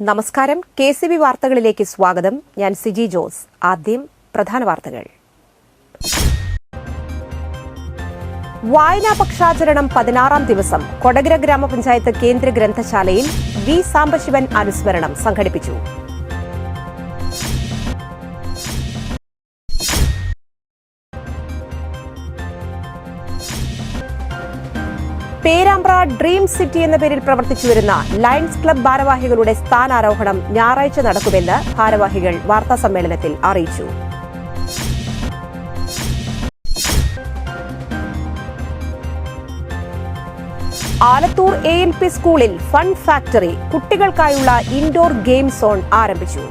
നമസ്കാരം. KCB വാർത്തകളിലേക്ക് സ്വാഗതം. ഞാൻ സിജി ജോസ്. ആദ്യം പ്രധാന വാർത്തകൾ. വായനാ പക്ഷാചരണം 16-ാം ദിവസം കൊടകര ഗ്രാമപഞ്ചായത്ത് കേന്ദ്ര ഗ്രന്ഥശാലയിൽ വി സാംബശിവൻ അനുസ്മരണം സംഘടിപ്പിച്ചു. പേരാമ്പ്ര ഡ്രീം സിറ്റി എന്ന പേരിൽ പ്രവർത്തിച്ചുവരുന്ന ലയൺസ് ക്ലബ് ഭാരവാഹികളുടെ സ്ഥാനാരോഹണം ഞായറാഴ്ച നടക്കുമെന്ന് ഭാരവാഹികൾ വാർത്താസമ്മേളനത്തിൽ അറിയിച്ചു. ആലത്തൂർ ALP സ്കൂളിൽ ഫൺ ഫാക്ടറി കുട്ടികൾക്കായുള്ള ഇൻഡോർ ഗെയിം സോൺ ആരംഭിച്ചു.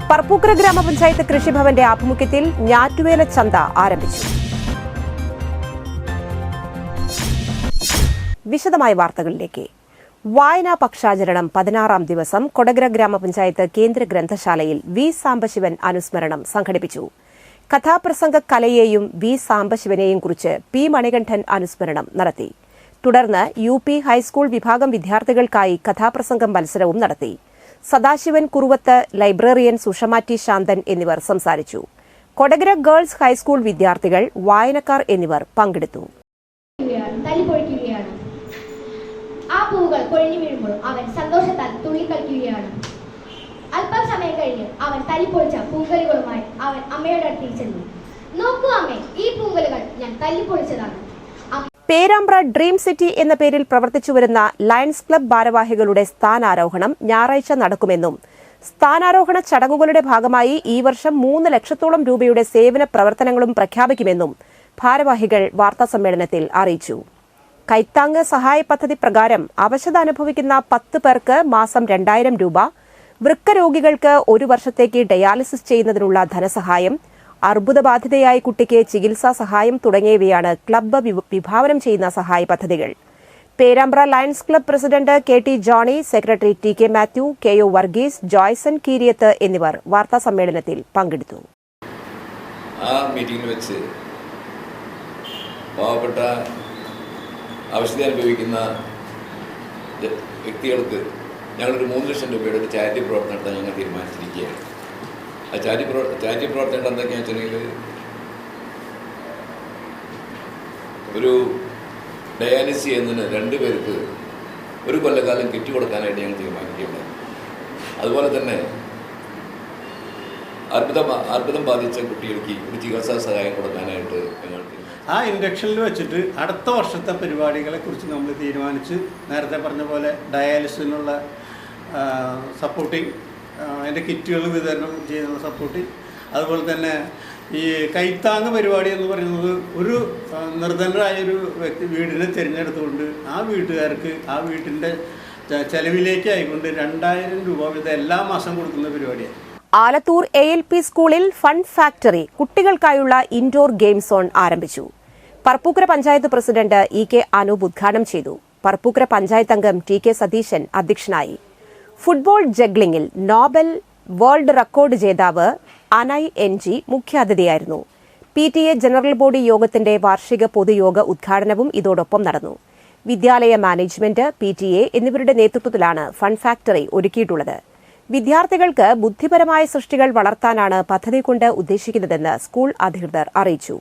പറപ്പൂക്കര ഗ്രാമപഞ്ചായത്ത് കൃഷിഭവന്റെ ആഭിമുഖ്യത്തിൽ ഞാറ്റുവേല ചന്ത ആരംഭിച്ചു. വിശദമായ വാർത്തകളിലേക്ക്. വായനാ പക്ഷാചരണം 16-ാം ദിവസം കൊടകര ഗ്രാമപഞ്ചായത്ത് കേന്ദ്ര ഗ്രന്ഥശാലയിൽ വി സാംബശിവൻ അനുസ്മരണം സംഘടിപ്പിച്ചു. കഥാപ്രസംഗ കലയെയും വി സാംബശിവനെയും കുറിച്ച് P. മണികണ്ഠൻ അനുസ്മരണം നടത്തി. തുടർന്ന് UP ഹൈസ്കൂൾ വിഭാഗം വിദ്യാർത്ഥികൾക്കായി കഥാപ്രസംഗം മത്സരവും നടത്തി. Sadasivan Kuruvath, librarian Sushma T. ശാന്തൻ എന്നിവർ സംസാരിച്ചു. കൊടകര ഗേൾസ് ഹൈസ്കൂൾ വിദ്യാർത്ഥികൾ, വായനക്കാർ എന്നിവർ പങ്കെടുത്തു. ആ പൂവുകൾ കൊഴിഞ്ഞു വീഴുമ്പോൾ അവൻ സന്തോഷത്താൽ തുള്ളിക്കളിക്കുകയാണ്. അല്പസമയം കഴിഞ്ഞ് അവൻ തല്ലിപ്പൊളിച്ച പൂങ്കലുകളുമായി അവൻ അമ്മയുടെ അടുത്തേക്ക് ചെന്നു. നോക്കൂ അമ്മേ, ഈ പൂങ്കലുകൾ ഞാൻ തല്ലിപ്പൊളിച്ചതാണ്. പേരാമ്പ്ര ഡ്രീം സിറ്റി എന്ന പേരിൽ പ്രവർത്തിച്ചുവരുന്ന ലയൺസ് ക്ലബ് ഭാരവാഹികളുടെ സ്ഥാനാരോഹണം ഞായറാഴ്ച നടക്കുമെന്നും സ്ഥാനാരോഹണ ചടങ്ങുകളുടെ ഭാഗമായി ഈ വർഷം 3 ലക്ഷത്തോളം രൂപയുടെ സേവന പ്രവർത്തനങ്ങളും പ്രഖ്യാപിക്കുമെന്നും ഭാരവാഹികൾ വാർത്താസമ്മേളനത്തിൽ അറിയിച്ചു. കൈത്താങ് സഹായ പദ്ധതി പ്രകാരം അവശത അനുഭവിക്കുന്ന 10 പേർക്ക് മാസം 2000 രൂപ, വൃക്ക രോഗികൾക്ക് 1 വർഷത്തേക്ക് ഡയാലിസിസ് ചെയ്യുന്നതിനുള്ള ധനസഹായം, അർബുദബാധിതയായ കുട്ടിക്ക് ചികിത്സാ സഹായം തുടങ്ങിയവയാണ് ക്ലബ്ബ് വിഭാവനം ചെയ്യുന്ന സഹായ പദ്ധതികൾ. Perambra lions club president KT Johnny, secretary TK Mathew, KO Varghese, Joyson Keeriyath എന്നിവർ വാർത്താസമ്മേളനത്തിൽ പങ്കെടുത്തു. ആ മീറ്റിംഗിൽ വെച്ച് പാവപ്പെട്ട അവശത അനുഭവിക്കുന്ന വ്യക്തികൾക്ക് ഞങ്ങളൊരു 3 ലക്ഷം രൂപയുടെ ഒരു ചാരിറ്റി പ്രവർത്തനം നടത്താൻ ഞങ്ങൾ തീരുമാനിച്ചിരിക്കുകയാണ്. ആ ചാരിറ്റി പ്രവർത്തനം എന്തൊക്കെയാണെന്ന് വെച്ചിട്ടുണ്ടെങ്കിൽ, ഒരു ഡയാലിസിസ് ചെയ്യുന്നതിന് 2 പേർക്ക് 1 കൊല്ലക്കാലം കിറ്റ് കൊടുക്കാനായിട്ട് ഞങ്ങൾ തീരുമാനിക്കുകയുണ്ടായി. അതുപോലെ തന്നെ അർബുദം ബാധിച്ച കുട്ടികൾക്ക് ഒരു ചികിത്സാ സഹായം കൊടുക്കാനായിട്ട് ഞങ്ങൾ ആ ഇൻഡക്ഷനിൽ വെച്ചിട്ട് അടുത്ത വർഷത്തെ പരിപാടികളെക്കുറിച്ച് നമ്മൾ തീരുമാനിച്ച്, നേരത്തെ പറഞ്ഞ പോലെ ഡയാലിസിനുള്ള സപ്പോർട്ടിങ്, അതിൻ്റെ കിറ്റുകൾ വിതരണം ചെയ്യുന്ന സപ്പോർട്ടിങ്, അതുപോലെ തന്നെ ഈ കൈത്താങ് പരിപാടി എന്ന് പറയുന്നത് ഒരു നിർധനരായൊരു വ്യക്തി വീടിനെ തിരഞ്ഞെടുത്തുകൊണ്ട് ആ വീട്ടുകാർക്ക് ആ വീട്ടിൻ്റെ ചെലവിലേക്ക് ആയിക്കൊണ്ട് 2000 രൂപ വീതം എല്ലാ മാസം കൊടുക്കുന്ന പരിപാടിയാണ്. ആലത്തൂർ ALP സ്കൂളിൽ ഫൺ ഫാക്ടറി കുട്ടികൾക്കായുള്ള ഇൻഡോർ ഗെയിം സോൺ ആരംഭിച്ചു. പറപ്പൂക്കര പഞ്ചായത്ത് പ്രസിഡന്റ് EK അനൂപ് ഉദ്ഘാടനം ചെയ്തു. പറപ്പൂക്കര പഞ്ചായത്ത് അംഗം TK സതീശൻ അധ്യക്ഷനായി. ഫുട്ബോൾ ജഗ്ലിംഗിൽ നോബൽ വേൾഡ് റെക്കോർഡ് ജേതാവ് അനയ് NG മുഖ്യാതിഥിയായിരുന്നു. PTA ജനറൽ ബോഡി യോഗത്തിന്റെ വാർഷിക പൊതുയോഗ ഉദ്ഘാടനവും ഇതോടൊപ്പം നടന്നു. വിദ്യാലയ മാനേജ്മെന്റ്, PTA എന്നിവരുടെ നേതൃത്വത്തിലാണ് ഫൺ ഫാക്ടറി ഒരുക്കിയിട്ടുള്ളത്. വിദ്യാർത്ഥികൾക്ക് ബുദ്ധിപരമായ സൃഷ്ടികൾ വളർത്താനാണ് പദ്ധതി കൊണ്ട് ഉദ്ദേശിക്കുന്നതെന്ന് സ്കൂൾ അധികൃതർ അറിയിച്ചു.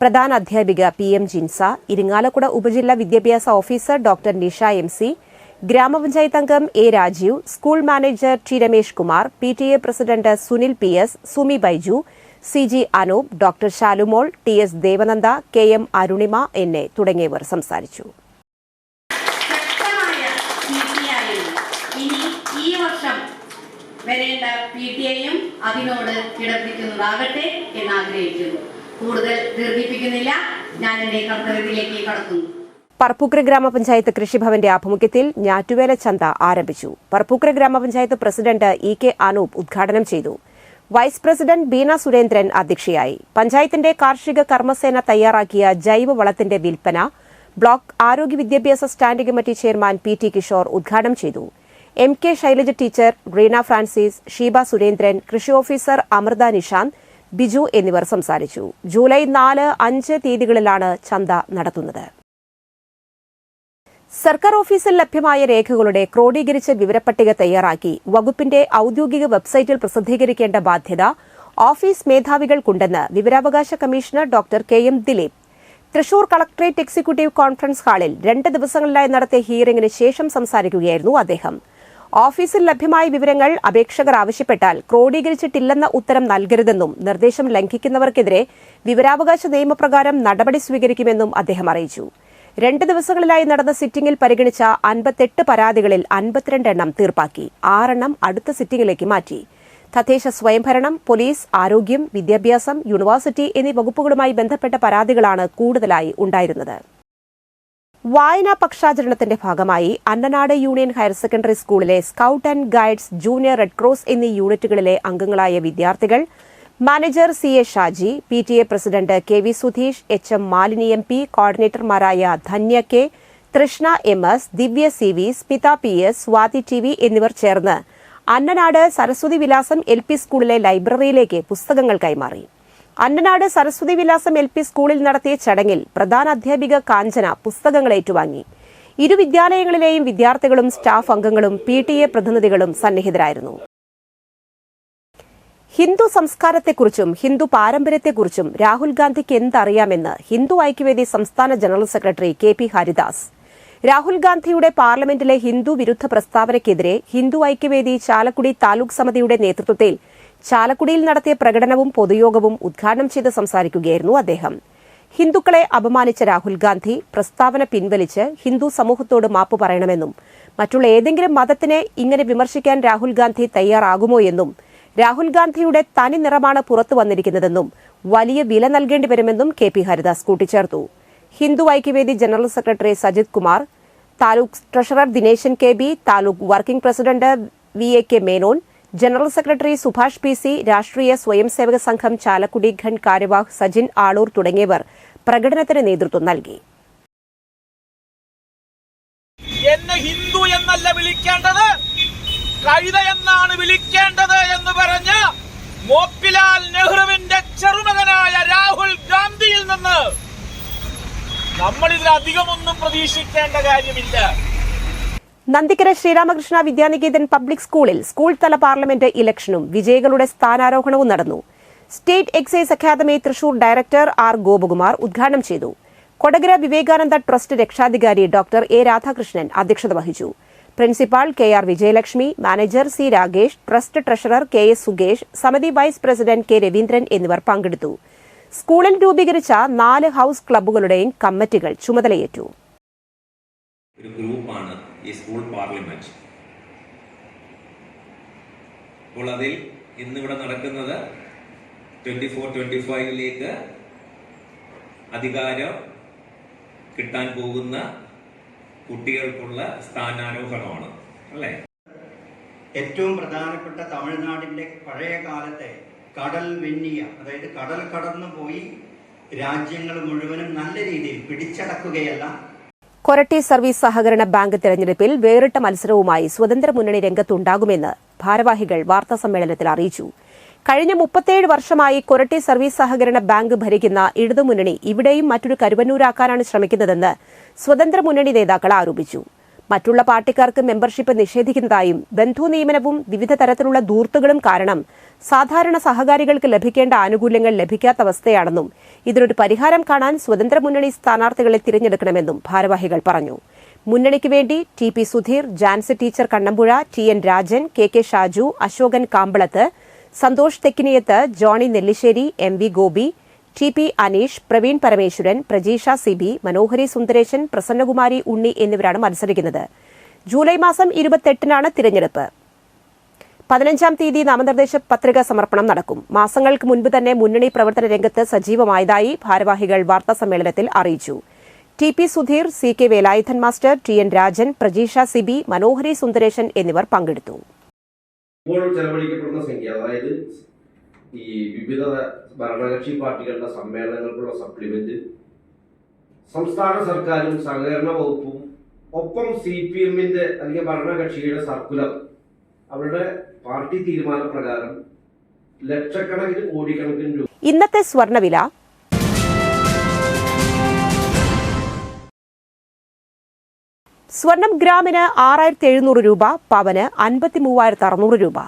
പ്രധാന അധ്യാപിക PM ജിൻസ, ഇരിങ്ങാലക്കുട ഉപജില്ലാ വിദ്യാഭ്യാസ ഓഫീസർ ഡോക്ടർ നിഷ MC, ഗ്രാമപഞ്ചായത്ത് അംഗം A Rajeev, school manager T Ramesh Kumar, PTA president Sunil PS, Sumi Baiju, CG Anoop, doctor Shalumol, TS Devananda, KM Arunima എന്നെ തുടങ്ങിയവർ സംസാരിച്ചു. വരേണ്ട PTA-യും അതിനോട് കിടപ്പിക്കുന്നതാകട്ടെ എന്നാഗ്രഹിക്കുന്നു. കൂടുതൽ ദീർഘിപ്പിക്കുന്നില്ല, ഞാൻ എന്റെ കർത്തവ്യത്തിലേക്ക് കടക്കുന്നു. പറപ്പൂക്കര ഗ്രാമപഞ്ചായത്ത് കൃഷിഭവന്റെ ആഭിമുഖ്യത്തിൽ ഞാറ്റുവേല ചന്ത ആരംഭിച്ചു. പറപ്പൂക്കര ഗ്രാമപഞ്ചായത്ത് പ്രസിഡന്റ് EK അനൂപ് ഉദ്ഘാടനം ചെയ്തു. വൈസ് പ്രസിഡന്റ് ബീന സുരേന്ദ്രൻ അധ്യക്ഷയായി. പഞ്ചായത്തിന്റെ കാർഷിക കർമ്മസേന തയ്യാറാക്കിയ ജൈവവളത്തിന്റെ വിൽപ്പന ബ്ലോക്ക് ആരോഗ്യ വിദ്യാഭ്യാസ standing committee chairman PT Kishore ഉദ്ഘാടനം ചെയ്തു. MK Shailaja teacher, Reena Francis, Sheeba Surendran, കൃഷി ഓഫീസർ അമൃത നിഷാന്ത്, ബിജു എന്നിവർ സംസാരിച്ചു. ജൂലൈ 4, 5 തീയതികളിലാണ് ചന്ത നടത്തുന്നത്. സർക്കാർ ഓഫീസിൽ ലഭ്യമായ രേഖകളുടെ ക്രോഡീകരിച്ച വിവരപ്പട്ടിക തയ്യാറാക്കി വകുപ്പിന്റെ ഔദ്യോഗിക വെബ്സൈറ്റിൽ പ്രസിദ്ധീകരിക്കേണ്ട ബാധ്യത ഓഫീസ് മേധാവികൾക്കുണ്ടെന്ന് വിവരാവകാശ commissioner doctor K M. Dileep Thrissur collectorate executive conference ഹാളിൽ 2 ദിവസങ്ങളിലായി നടത്തിയ ഹിയറിംഗിന് ശേഷം സംസാരിക്കുകയായിരുന്നു അദ്ദേഹം. ഓഫീസിൽ ലഭ്യമായ വിവരങ്ങൾ അപേക്ഷകർ ആവശ്യപ്പെട്ടാൽ ക്രോഡീകരിച്ചിട്ടില്ലെന്ന ഉത്തരം നൽകരുതെന്നും നിർദ്ദേശം ലംഘിക്കുന്നവർക്കെതിരെ വിവരാവകാശ നിയമപ്രകാരം നടപടി സ്വീകരിക്കുമെന്നും അദ്ദേഹം അറിയിച്ചു. 2 ദിവസങ്ങളിലായി നടന്ന സിറ്റിംഗിൽ പരിഗണിച്ച 58 പരാതികളിൽ 52 എണ്ണം തീർപ്പാക്കി, 6 എണ്ണം അടുത്ത സിറ്റിംഗിലേക്ക് മാറ്റി. തദ്ദേശ സ്വയംഭരണം, പോലീസ്, ആരോഗ്യം, വിദ്യാഭ്യാസം, യൂണിവേഴ്സിറ്റി എന്നീ വകുപ്പുകളുമായി ബന്ധപ്പെട്ട പരാതികളാണ് കൂടുതലായി ഉണ്ടായിരുന്നത്. വായനാ പക്ഷാചരണത്തിന്റെ ഭാഗമായി അന്നനാട് യൂണിയൻ ഹയർ സെക്കൻഡറി സ്കൂളിലെ scout and guides, junior red cross എന്നീ യൂണിറ്റുകളിലെ അംഗങ്ങളായ വിദ്യാർത്ഥികൾ manager CA Shaji, PTA president KV Sudheesh, HM Malini MP, കോർഡിനേറ്റർമാരായ Dhanya K, Trishna MS, Divya CV, Smitha PS, Swathi TV എന്നിവർ ചേർന്ന് അന്നനാട് സരസ്വതി വിലാസം LP സ്കൂളിലെ ലൈബ്രറിയിലേക്ക് പുസ്തകങ്ങൾ കൈമാറി. അന്നനാട് സരസ്വതി വിലാസം LP സ്കൂളിൽ നടത്തിയ ചടങ്ങിൽ പ്രധാന അധ്യാപിക കാഞ്ചന പുസ്തകങ്ങൾ ഏറ്റുവാങ്ങി. ഇരു വിദ്യാലയങ്ങളിലെയും വിദ്യാർത്ഥികളും സ്റ്റാഫ് അംഗങ്ങളും PTA പ്രതിനിധികളും സന്നിഹിതരായിരുന്നു. ഹിന്ദു സംസ്കാരത്തെക്കുറിച്ചും ഹിന്ദു പാരമ്പര്യത്തെക്കുറിച്ചും രാഹുൽ ഗാന്ധിക്ക് എന്തറിയാമെന്ന് ഹിന്ദു ഐക്യവേദി സംസ്ഥാന general secretary KP Haridas. Rahul ഗാന്ധിയുടെ പാർലമെന്റിലെ ഹിന്ദു വിരുദ്ധ പ്രസ്താവനയ്ക്കെതിരെ ഹിന്ദു ഐക്യവേദി ചാലക്കുടി താലൂക്ക് സമിതിയുടെ നേതൃത്വത്തിൽ ചാലക്കുടിയിൽ നടത്തിയ പ്രകടനവും പൊതുയോഗവും ഉദ്ഘാടനം ചെയ്ത് സംസാരിക്കുകയായിരുന്നു അദ്ദേഹം. ഹിന്ദുക്കളെ അപമാനിച്ച രാഹുൽ ഗാന്ധി പ്രസ്താവന പിൻവലിച്ച് ഹിന്ദു സമൂഹത്തോട് മാപ്പ് പറയണമെന്നും മറ്റുള്ള ഏതെങ്കിലും മതത്തിനെ ഇങ്ങനെ വിമർശിക്കാൻ രാഹുൽ ഗാന്ധി തയ്യാറാകുമോ എന്നും രാഹുൽ ഗാന്ധിയുടെ തനി നിറമാണ് പുറത്തു വന്നിരിക്കുന്നതെന്നും വലിയ വില നൽകേണ്ടി വരുമെന്നും KP ഹരിദാസ് കൂട്ടിച്ചേർത്തു. Hindu Aikyavedi general secretary Sajith Kumar, taluk treasurer Dineshan KB, taluk working president VAK Menon, general secretary Subhash PC, രാഷ്ട്രീയ സ്വയംസേവക സംഘം ചാലക്കുടി ഖണ്ഡ് കാര്യവാഹ് സജിൻ ആളൂർ തുടങ്ങിയവർ പ്രകടനത്തിന് നേതൃത്വം നൽകി. എന്നെ ഹിന്ദു എന്നല്ല വിളിക്കേണ്ടത്, കഴുത എന്നാണ് വിളിക്കേണ്ടത് എന്ന് പറഞ്ഞ മോത്തിലാൽ നെഹ്റുവിന്റെ ചെറുമകനായ രാഹുൽ ഗാന്ധിയിൽ നിന്ന് നമ്മളിതിലധികമൊന്നും പ്രതീക്ഷിക്കേണ്ട കാര്യമില്ല. നന്ദിക്കര ശ്രീരാമകൃഷ്ണ വിദ്യാനികേതൻ പബ്ലിക് സ്കൂളിൽ സ്കൂൾ തല പാർലമെന്റ് ഇലക്ഷനും വിജയികളുടെ സ്ഥാനാരോഹണവും നടന്നു. State excise academy Thrissur director R. Gopakumar ഉദ്ഘാടനം ചെയ്തു. കൊടകര വിവേകാനന്ദ ട്രസ്റ്റ് രക്ഷാധികാരി ഡോക്ടർ A. രാധാകൃഷ്ണൻ അധ്യക്ഷത വഹിച്ചു. Principal KR Vijayalakshmi, manager C. Ragesh, trust treasurer KS സുഗേഷ്, സമിതി വൈസ് പ്രസിഡന്റ് K. രവീന്ദ്രൻ എന്നിവർ പങ്കെടുത്തു. സ്കൂളിൽ രൂപീകരിച്ച 4 ഹൌസ് ക്ലബ്ബുകളുടെയും കമ്മിറ്റികൾ ചുമതലയേറ്റു. ഒരു ഗ്രൂപ്പാണ് ഈ സ്കൂൾ പാർലമെന്റ്. അപ്പോൾ അതിൽ ഇന്നിവിടെ നടക്കുന്നത് 24-25 അധികാരം കിട്ടാൻ പോകുന്ന കുട്ടികൾക്കുള്ള സ്ഥാനാരോഹണമാണ് അല്ലേ? ഏറ്റവും പ്രധാനപ്പെട്ട തമിഴ്നാടിന്റെ പഴയ കാലത്തെ കടൽ വെന്നിയ, അതായത് കടൽ കടന്നു പോയി രാജ്യങ്ങൾ മുഴുവനും നല്ല രീതിയിൽ പിടിച്ചടക്കുകയല്ല. കൊരട്ടി സർവീസ് സഹകരണ ബാങ്ക് തെരഞ്ഞെടുപ്പിൽ വേറിട്ട മത്സരവുമായി സ്വതന്ത്ര മുന്നണി രംഗത്തുണ്ടാകുമെന്ന് ഭാരവാഹികൾ വാർത്താസമ്മേളനത്തിൽ അറിയിച്ചു. കഴിഞ്ഞ 37 വർഷമായി കൊരട്ടി സർവീസ് സഹകരണ ബാങ്ക് ഭരിക്കുന്ന ഇടതുമുന്നണി ഇവിടെയും മറ്റൊരു കരുവന്നൂരാക്കാനാണ് ശ്രമിക്കുന്നതെന്ന് സ്വതന്ത്ര മുന്നണി നേതാക്കൾ ആരോപിച്ചു. മറ്റുള്ള പാർട്ടിക്കാർക്ക് മെമ്പർഷിപ്പ് നിഷേധിക്കുന്നതായും ബന്ധു നിയമനവും വിവിധ തരത്തിലുള്ള ധൂർത്തുകളും കാരണം സാധാരണ സഹകാരികൾക്ക് ലഭിക്കേണ്ട ആനുകൂല്യങ്ങൾ ലഭിക്കാത്ത അവസ്ഥയാണെന്നും ഇതിനൊരു പരിഹാരം കാണാൻ സ്വതന്ത്ര മുന്നണി സ്ഥാനാർത്ഥികളെ തിരഞ്ഞെടുക്കണമെന്നും ഭാരവാഹികൾ പറഞ്ഞു. മുന്നണിക്ക് വേണ്ടി TP Sudheer, Jancy teacher Kannampuzha, TN Rajan, KK Shaju, Ashokan Kampalath, Santhosh Thekkiniyath, Johnny Nellissery, MV Gopi, TP Aneesh, Praveen Parameswaran, Prajeesha CB, Manohari Sundaresan, Prasannakumari Unni എന്നിവരാണ് മത്സരിക്കുന്നത്. ജൂലൈ മാസം 28-നാണ് തിരഞ്ഞെടുപ്പ്. 15-ാം തീയതി നാമനിർദ്ദേശ പത്രിക സമർപ്പണം നടക്കും. മാസങ്ങൾക്ക് മുൻപ് തന്നെ മുന്നണി പ്രവർത്തന രംഗത്ത് സജീവമായതായി ഭാരവാഹികൾ വാർത്താസമ്മേളനത്തിൽ അറിയിച്ചു. TP Sudheer, CK Velayudhan master, TN Rajan, Prajeesha CB, Manohari Sundaresan എന്നിവർ പങ്കെടുത്തു. ഇപ്പോൾ ചെലവഴിക്കപ്പെടുന്ന സംഖ്യ, അതായത് ഈ വിവിധ ഭരണകക്ഷി പാർട്ടികളുടെ സമ്മേളനങ്ങൾക്കുള്ള സപ്ലിമെന്റ് സംസ്ഥാന സർക്കാരും സഹകരണ വകുപ്പും ഒപ്പം CPM-ന്റെ അല്ലെങ്കിൽ ഭരണകക്ഷിയുടെ സർക്കുലർ അവരുടെ പാർട്ടി തീരുമാനപ്രകാരം ലക്ഷക്കണക്കിന് കോടിക്കണക്കിന് രൂപ. ഇന്നത്തെ സ്വർണ്ണവില സ്വർണം ഗ്രാമിന് 6700 രൂപ, പവന് 53,600 രൂപ.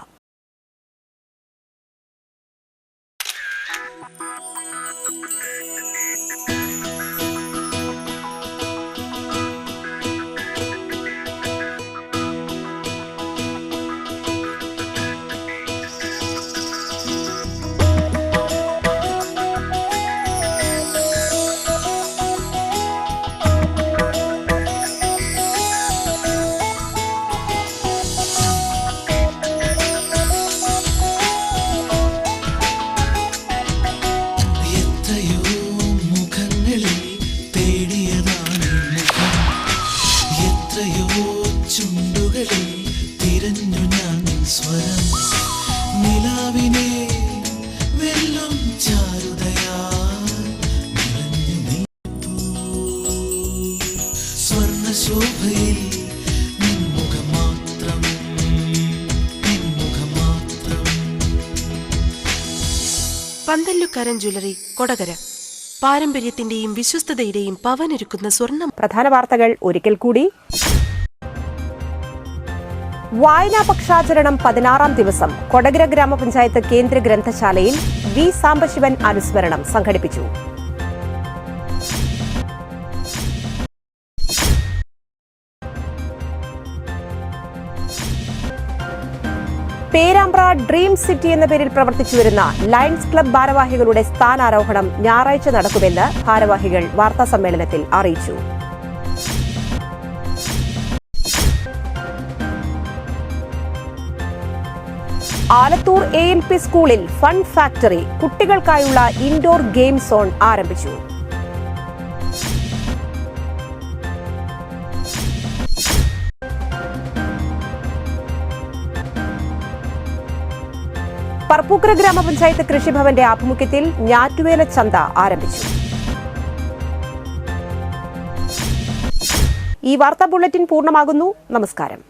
പന്തല്ലുക്കാരൻ ജ്വല്ലറി, കൊടകര. പാരമ്പര്യത്തിന്റെയും വിശ്വസ്തതയുടെയും പവനൊരുക്കുന്ന സ്വർണം. പ്രധാന വാർത്തകൾ ഒരിക്കൽ കൂടി. വായനാ പക്ഷാചരണം 16ാം ദിവസം കൊടകര ഗ്രാമപഞ്ചായത്ത് കേന്ദ്ര ഗ്രന്ഥശാലയിൽ വി സാംബശിവൻ അനുസ്മരണം സംഘടിപ്പിച്ചു. പേരാമ്പ്ര ഡ്രീം സിറ്റി എന്ന പേരിൽ പ്രവർത്തിച്ചുവരുന്ന ലയൺസ് ക്ലബ് ഭാരവാഹികളുടെ സ്ഥാനാരോഹണം ഞായറാഴ്ച നടക്കുമെന്ന് ഭാരവാഹികൾ വാർത്താസമ്മേളനത്തിൽ അറിയിച്ചു. ആലത്തൂർ ALP സ്കൂളിൽ ഫൺ ഫാക്ടറി, കുട്ടികൾക്കായുള്ള ഇൻഡോർ ഗെയിം സോൺ ആരംഭിച്ചു. പറപ്പൂക്കര ഗ്രാമപഞ്ചായത്ത് കൃഷിഭവന്റെ ആഭിമുഖ്യത്തിൽ ഞാറ്റുവേല ചന്ത ആരംഭിച്ചു. ഈ വാർത്താ ബുള്ളറ്റിൻ പൂർണ്ണമാകുന്നു. നമസ്കാരം.